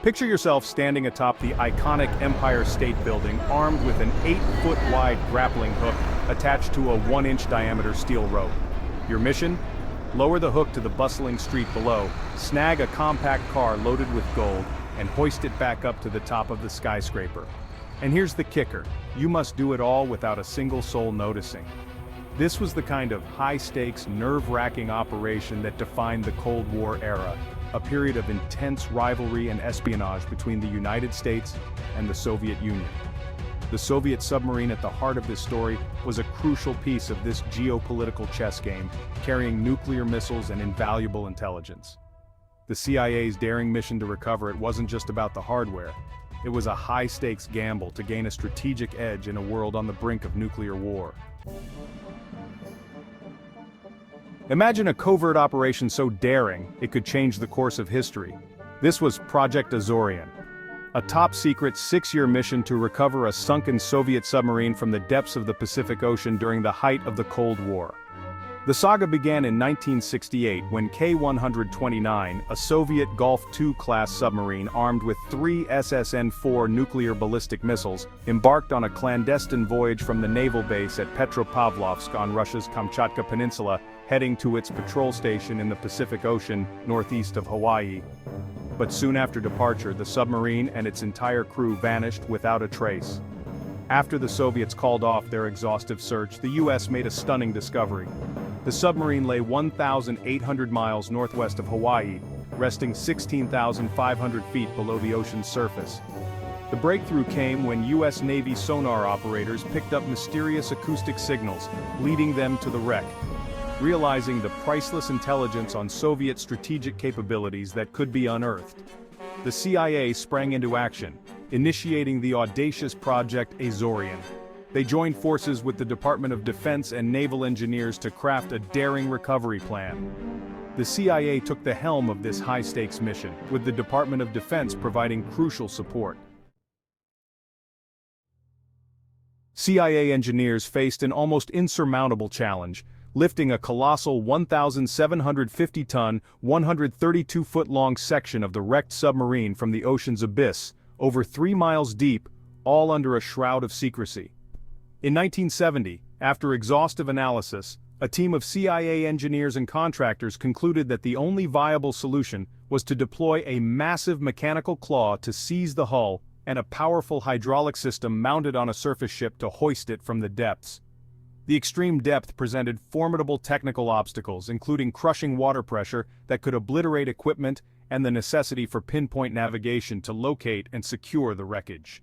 Picture yourself standing atop the iconic Empire State Building armed with an 8-foot-wide grappling hook attached to a 1-inch diameter steel rope. Your mission? Lower the hook to the bustling street below, snag a compact car loaded with gold, and hoist it back up to the top of the skyscraper. And here's the kicker, you must do it all without a single soul noticing. This was the kind of high-stakes, nerve-wracking operation that defined the Cold War era, a period of intense rivalry and espionage between the United States and the Soviet Union. The Soviet submarine at the heart of this story was a crucial piece of this geopolitical chess game, carrying nuclear missiles and invaluable intelligence. The CIA's daring mission to recover it wasn't just about the hardware. It was a high-stakes gamble to gain a strategic edge in a world on the brink of nuclear war. Imagine a covert operation so daring, it could change the course of history. This was Project Azorian, a top-secret 6-year mission to recover a sunken Soviet submarine from the depths of the Pacific Ocean during the height of the Cold War. The saga began in 1968 when K-129, a Soviet Golf II-class submarine armed with 3 SSN-4 nuclear ballistic missiles, embarked on a clandestine voyage from the naval base at Petropavlovsk on Russia's Kamchatka Peninsula, heading to its patrol station in the Pacific Ocean, northeast of Hawaii. But soon after departure, the submarine and its entire crew vanished without a trace. After the Soviets called off their exhaustive search, the US made a stunning discovery. The submarine lay 1,800 miles northwest of Hawaii, resting 16,500 feet below the ocean's surface. The breakthrough came when US Navy sonar operators picked up mysterious acoustic signals, leading them to the wreck. Realizing the priceless intelligence on Soviet strategic capabilities that could be unearthed, the CIA sprang into action, initiating the audacious Project Azorian. They joined forces with the Department of Defense and naval engineers to craft a daring recovery plan. The CIA took the helm of this high-stakes mission, with the Department of Defense providing crucial support. CIA engineers faced an almost insurmountable challenge, lifting a colossal 1,750-ton, 132-foot-long section of the wrecked submarine from the ocean's abyss, over 3 miles deep, all under a shroud of secrecy. In 1970, after exhaustive analysis, a team of CIA engineers and contractors concluded that the only viable solution was to deploy a massive mechanical claw to seize the hull and a powerful hydraulic system mounted on a surface ship to hoist it from the depths. The extreme depth presented formidable technical obstacles, including crushing water pressure that could obliterate equipment and the necessity for pinpoint navigation to locate and secure the wreckage.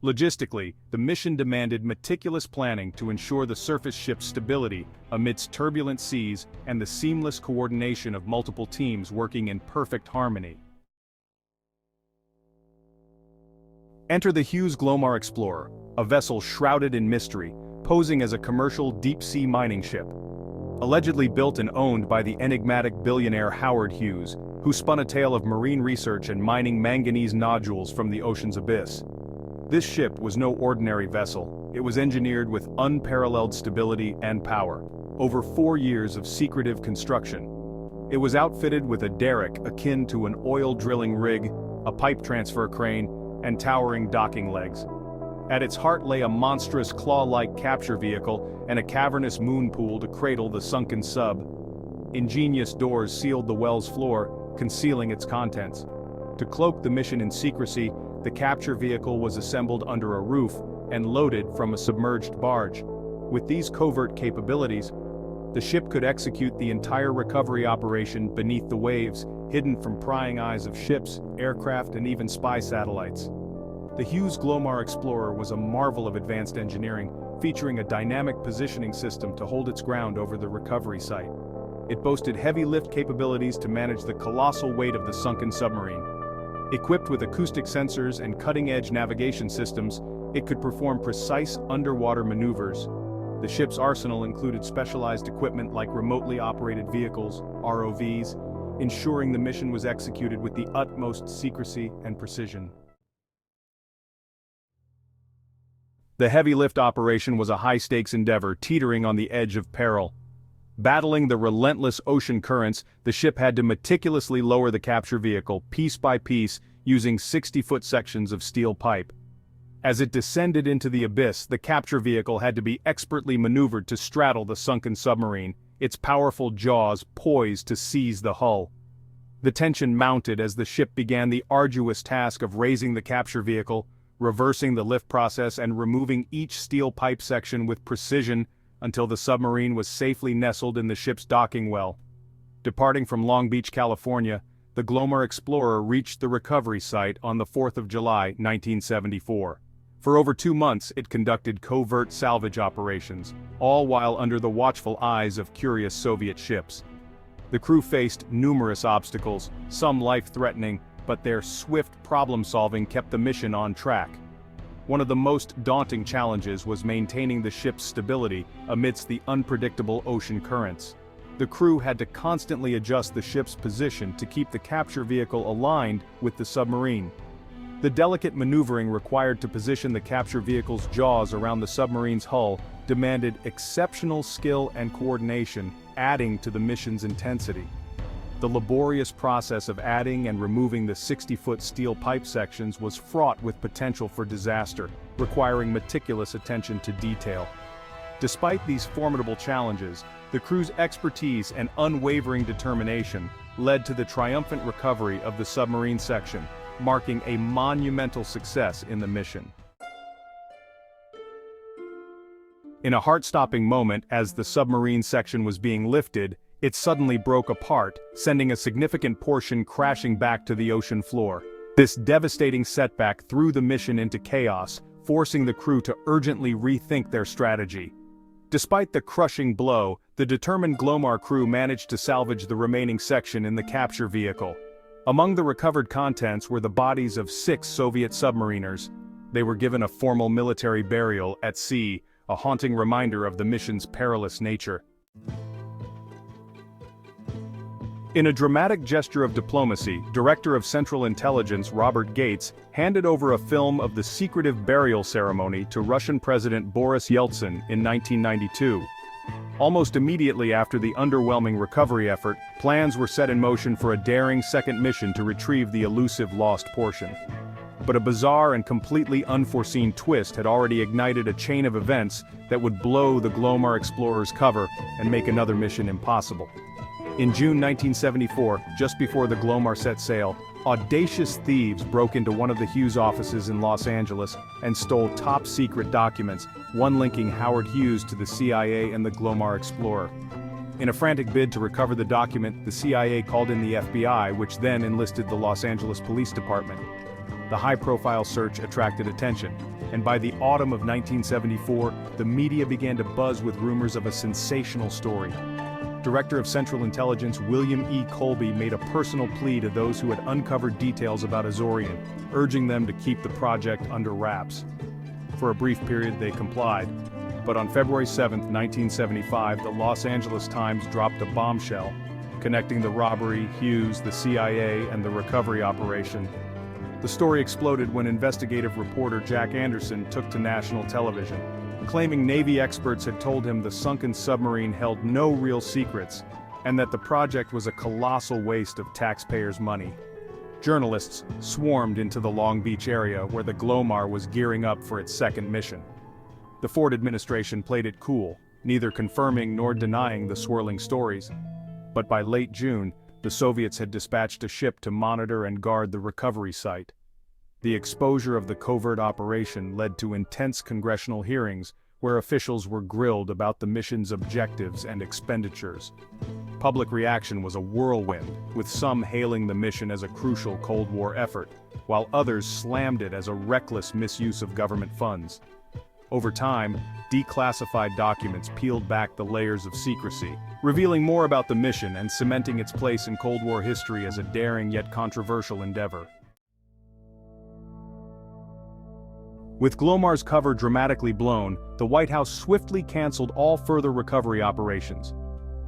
Logistically, the mission demanded meticulous planning to ensure the surface ship's stability amidst turbulent seas and the seamless coordination of multiple teams working in perfect harmony. Enter the Hughes Glomar Explorer, a vessel shrouded in mystery, posing as a commercial deep-sea mining ship. Allegedly built and owned by the enigmatic billionaire Howard Hughes, who spun a tale of marine research and mining manganese nodules from the ocean's abyss. This ship was no ordinary vessel. It was engineered with unparalleled stability and power, over 4 years of secretive construction. It was outfitted with a derrick akin to an oil drilling rig, a pipe transfer crane, and towering docking legs. At its heart lay a monstrous claw-like capture vehicle and a cavernous moon pool to cradle the sunken sub. Ingenious doors sealed the well's floor, concealing its contents. To cloak the mission in secrecy, the capture vehicle was assembled under a roof and loaded from a submerged barge. With these covert capabilities, the ship could execute the entire recovery operation beneath the waves, hidden from prying eyes of ships, aircraft, and even spy satellites. The Hughes Glomar Explorer was a marvel of advanced engineering, featuring a dynamic positioning system to hold its ground over the recovery site. It boasted heavy lift capabilities to manage the colossal weight of the sunken submarine. Equipped with acoustic sensors and cutting-edge navigation systems, it could perform precise underwater maneuvers. The ship's arsenal included specialized equipment like remotely operated vehicles, ROVs, ensuring the mission was executed with the utmost secrecy and precision. The heavy lift operation was a high-stakes endeavor teetering on the edge of peril. Battling the relentless ocean currents, the ship had to meticulously lower the capture vehicle piece by piece using 60-foot sections of steel pipe. As it descended into the abyss, the capture vehicle had to be expertly maneuvered to straddle the sunken submarine, its powerful jaws poised to seize the hull. The tension mounted as the ship began the arduous task of raising the capture vehicle, reversing the lift process and removing each steel pipe section with precision until the submarine was safely nestled in the ship's docking well. Departing from Long Beach, California, the Glomar Explorer reached the recovery site on the 4th of July, 1974. For over 2 months it conducted covert salvage operations, all while under the watchful eyes of curious Soviet ships. The crew faced numerous obstacles, some life-threatening, but their swift problem-solving kept the mission on track. One of the most daunting challenges was maintaining the ship's stability amidst the unpredictable ocean currents. The crew had to constantly adjust the ship's position to keep the capture vehicle aligned with the submarine. The delicate maneuvering required to position the capture vehicle's jaws around the submarine's hull demanded exceptional skill and coordination, adding to the mission's intensity. The laborious process of adding and removing the 60-foot steel pipe sections was fraught with potential for disaster, requiring meticulous attention to detail. Despite these formidable challenges, the crew's expertise and unwavering determination led to the triumphant recovery of the submarine section, marking a monumental success in the mission. In a heart-stopping moment as the submarine section was being lifted, it suddenly broke apart, sending a significant portion crashing back to the ocean floor. This devastating setback threw the mission into chaos, forcing the crew to urgently rethink their strategy. Despite the crushing blow, the determined Glomar crew managed to salvage the remaining section in the capture vehicle. Among the recovered contents were the bodies of 6 Soviet submariners. They were given a formal military burial at sea, a haunting reminder of the mission's perilous nature. In a dramatic gesture of diplomacy, Director of Central Intelligence Robert Gates handed over a film of the secretive burial ceremony to Russian President Boris Yeltsin in 1992. Almost immediately after the underwhelming recovery effort, plans were set in motion for a daring second mission to retrieve the elusive lost portion. But a bizarre and completely unforeseen twist had already ignited a chain of events that would blow the Glomar Explorer's cover and make another mission impossible. In June 1974, just before the Glomar set sail, audacious thieves broke into one of the Hughes offices in Los Angeles and stole top-secret documents, one linking Howard Hughes to the CIA and the Glomar Explorer. In a frantic bid to recover the document, the CIA called in the FBI, which then enlisted the Los Angeles Police Department. The high-profile search attracted attention, and by the autumn of 1974, the media began to buzz with rumors of a sensational story. Director of Central Intelligence William E. Colby made a personal plea to those who had uncovered details about Azorian, urging them to keep the project under wraps. For a brief period they complied, but on February 7, 1975, the Los Angeles Times dropped a bombshell, connecting the robbery, Hughes, the CIA, and the recovery operation. The story exploded when investigative reporter Jack Anderson took to national television, claiming Navy experts had told him the sunken submarine held no real secrets, and that the project was a colossal waste of taxpayers' money. Journalists swarmed into the Long Beach area where the Glomar was gearing up for its second mission. The Ford administration played it cool, neither confirming nor denying the swirling stories. But by late June, the Soviets had dispatched a ship to monitor and guard the recovery site. The exposure of the covert operation led to intense congressional hearings where officials were grilled about the mission's objectives and expenditures. Public reaction was a whirlwind, with some hailing the mission as a crucial Cold War effort, while others slammed it as a reckless misuse of government funds. Over time, declassified documents peeled back the layers of secrecy, revealing more about the mission and cementing its place in Cold War history as a daring yet controversial endeavor. With Glomar's cover dramatically blown, the White House swiftly canceled all further recovery operations.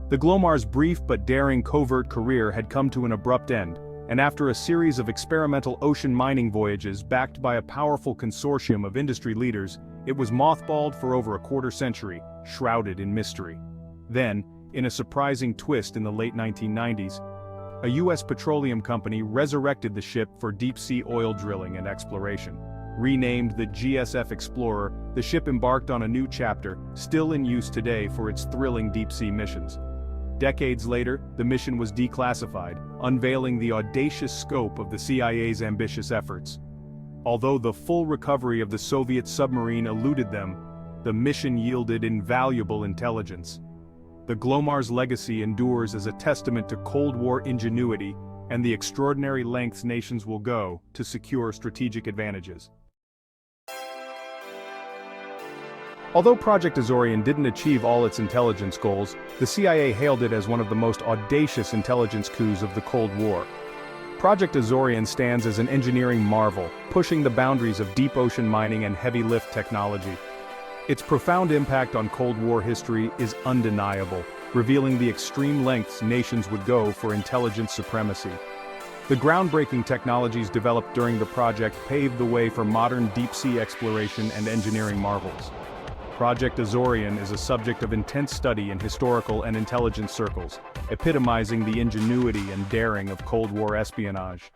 The Glomar's brief but daring covert career had come to an abrupt end, and after a series of experimental ocean mining voyages backed by a powerful consortium of industry leaders, it was mothballed for over a quarter century, shrouded in mystery. Then, In a surprising twist in the late 1990s, a U.S. petroleum company resurrected the ship for deep-sea oil drilling and exploration. Renamed the GSF Explorer, the ship embarked on a new chapter, still in use today for its thrilling deep-sea missions. Decades later, the mission was declassified, unveiling the audacious scope of the CIA's ambitious efforts. Although the full recovery of the Soviet submarine eluded them, the mission yielded invaluable intelligence. The Glomar's legacy endures as a testament to Cold War ingenuity and the extraordinary lengths nations will go to secure strategic advantages. Although Project Azorian didn't achieve all its intelligence goals, the CIA hailed it as one of the most audacious intelligence coups of the Cold War. Project Azorian stands as an engineering marvel, pushing the boundaries of deep ocean mining and heavy lift technology. Its profound impact on Cold War history is undeniable, revealing the extreme lengths nations would go for intelligence supremacy. The groundbreaking technologies developed during the project paved the way for modern deep-sea exploration and engineering marvels. Project Azorian is a subject of intense study in historical and intelligence circles, epitomizing the ingenuity and daring of Cold War espionage.